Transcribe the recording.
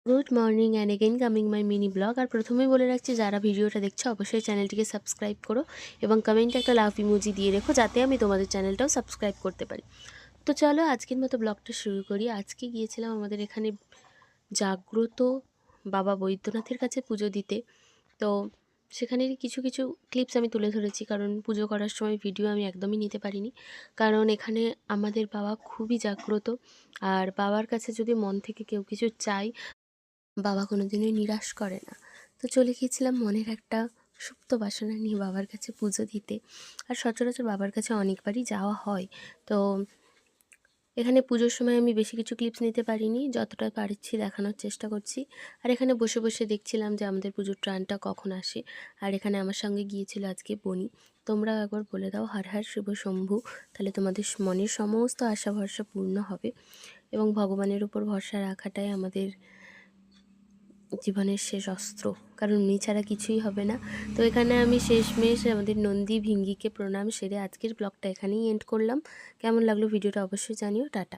Good morning and again coming my mini blog. আর প্রথমেই বলে রাখছি, যারা ভিডিওটা দেখছো অবশ্যই চ্যানেলটিকে সাবস্ক্রাইব করো এবং কমেন্টে একটা লাভ ইমোজি দিয়ে রেখো, যাতে আমি তোমাদের চ্যানেলটাও সাবস্ক্রাইব করতে পারি। তো চলো আজকের মতো ব্লগটা শুরু করি। আজকে গিয়েছিলাম আমাদের এখানে জাগ্রত বাবা বৈদ্যনাথের কাছে পুজো দিতে। তো সেখানেরই কিছু কিছু ক্লিপস আমি তুলে ধরেছি, কারণ পুজো করার সময় ভিডিও আমি একদমই নিতে পারিনি। কারণ এখানে আমাদের বাবা খুবই জাগ্রত, আর বাবার কাছে যদি মন থেকে কেউ কিছু চাই, বাবা কোনোদিনই নিরাশ করে না। তো চলে গিয়েছিলাম মনের একটা সুপ্ত বাসনা নিয়ে বাবার কাছে পুজো দিতে। আর সচরাচর বাবার কাছে অনেকবারই যাওয়া হয়। তো এখানে পুজোর সময় আমি বেশি কিছু ক্লিপস নিতে পারিনি, যতটা পারছি দেখানোর চেষ্টা করছি। আর এখানে বসে বসে দেখছিলাম যে আমাদের পুজোর ট্রানটা কখন আসে। আর এখানে আমার সঙ্গে গিয়েছিল আজকে বনি। তোমরাও একবার বলে দাও হর হর শিব শম্ভু, তাহলে তোমাদের মনের সমস্ত আশা ভরসা পূর্ণ হবে। এবং ভগবানের উপর ভরসা রাখাটাই আমাদের জীবনের শেষ অস্ত্র, কারণ উনি ছাড়া কিছুই হবে না। তো এখানে আমি শেষমেশ আমাদের নন্দী ভিঙ্গিকে প্রণাম সেরে আজকের ব্লগটা এখানেই এন্ড করলাম। কেমন লাগলো ভিডিওটা অবশ্যই জানিও। টাটা।